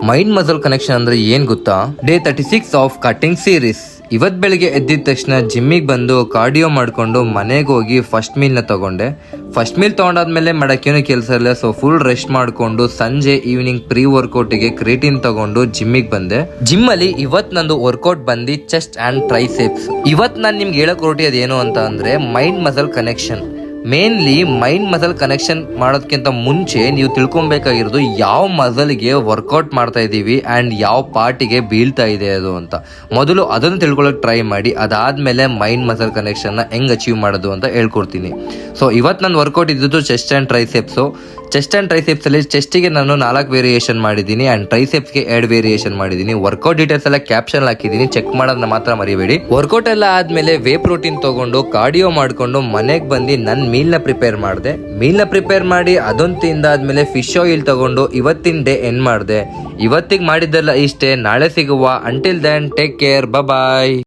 Mind muscle connection ಅಂದ್ರೆ ಏನ್ ಗೊತ್ತಾ? Day 36 of cutting series. ಇವತ್ ಬೆಳಿಗ್ಗೆ ಎದ್ದಿದ ತಕ್ಷಣ ಜಿಮ್ಮಿಗೆ ಬಂದು ಕಾರ್ಡಿಯೋ ಮಾಡ್ಕೊಂಡು ಮನೆಗೆ ಹೋಗಿ ಫಸ್ಟ್ ಮೀಲ್ ನ ತಗೊಂಡೆ. ಫಸ್ಟ್ ಮೀಲ್ ತಗೊಂಡಾದ್ಮೇಲೆ ಮಾಡಕ್ಕೇನು ಕೆಲಸ ಇಲ್ಲ, ಸೊ ಫುಲ್ ರೆಸ್ಟ್ ಮಾಡ್ಕೊಂಡು ಸಂಜೆ ಈವ್ನಿಂಗ್ ಪ್ರೀ ವರ್ಕೌಟ್ ಗೆ ಕ್ರೇಟಿನ್ ತಗೊಂಡು ಜಿಮ್ಮಿಗೆ ಬಂದೆ. ಜಿಮ್ ಅಲ್ಲಿ ಇವತ್ ನಂದು ವರ್ಕೌಟ್ ಬಂದು ಚೆಸ್ಟ್ ಅಂಡ್ ಟ್ರೈಸೆಪ್ಸ್. ಇವತ್ ನಾನು ನಿಮ್ಗೆ ಹೇಳಕ್ ಹೊರಟಿ ಅದೇನು ಅಂತ ಅಂದ್ರೆ mind muscle connection. Mainly mind muscle connection ಮಾಡೋದಕ್ಕಿಂತ ಮುಂಚೆ ನೀವು ತಿಳ್ಕೊಬೇಕಾಗಿರೋದು ಯಾವ ಮಸಲ್ಗೆ ವರ್ಕೌಟ್ ಮಾಡ್ತಾ ಇದೀವಿ ಅಂಡ್ ಯಾವ ಪಾರ್ಟಿಗೆ ಬೀಳ್ತಾ ಇದೆ ಅದು ಅಂತ. ಮೊದಲು ಅದನ್ನು ತಿಳ್ಕೊಳ್ಳೋಕೆ ಟ್ರೈ ಮಾಡಿ, ಅದಾದ್ಮೇಲೆ ಮೈಂಡ್ ಮಸಲ್ ಕನೆಕ್ಷನ್ ನ ಹೆಂಗ್ ಅಚೀವ್ ಮಾಡೋದು ಅಂತ ಹೇಳ್ಕೊಡ್ತೀನಿ. ಸೊ ಇವತ್ತು ನಾನು ವರ್ಕೌಟ್ ಇದ್ದು chest and triceps. Chest and triceps ಅಲ್ಲಿ ಚೆಸ್ಟಿಗೆ ನಾನು 4 ವೇರಿಯೇಷನ್ ಮಾಡಿದ್ದೀನಿ ಅಂಡ್ ಟ್ರೈಸೆಪ್ಸ್ಗೆ 2 ವೇರಿಯೇಷನ್ ಮಾಡಿದ್ದೀನಿ. ವರ್ಕೌಟ್ ಡೀಟೇಲ್ಸ್ ಎಲ್ಲ ಕ್ಯಾಪ್ಷನ್ ಹಾಕಿದ್ದೀನಿ, ಚೆಕ್ ಮಾಡೋದನ್ನ ಮಾತ್ರ ಮರಿಬೇಡಿ. ವರ್ಕೌಟ್ ಎಲ್ಲ ಆದ್ಮೇಲೆ ವೇ ಪ್ರೋಟೀನ್ ತಗೊಂಡು ಕಾರ್ಡಿಯೋ ಮಾಡ್ಕೊಂಡು ಮನೆಗೆ ಬಂದು ನನ್ನ ಮೀಲ್ ನ ಪ್ರಿಪೇರ್ ಮಾಡಿದೆ. ಮೀಲ್ ನ ಪ್ರಿಪೇರ್ ಮಾಡಿ ಅದೊಂದು ತಿಂದಾದ್ಮೇಲೆ ಫಿಶ್ ಆಯಿಲ್ ತಗೊಂಡು ಇವತ್ತಿನ ಡೇ ಎಂಡ್ ಮಾಡಿದೆ. ಇವತ್ತಿಗೆ ಮಾಡಿದ್ದೆಲ್ಲ ಇಷ್ಟೇ. ನಾಳೆ ಸಿಗುವ. ಅಂಟಿಲ್ ದೆನ್ ಟೇಕ್ ಕೇರ್, ಬಾಯ್.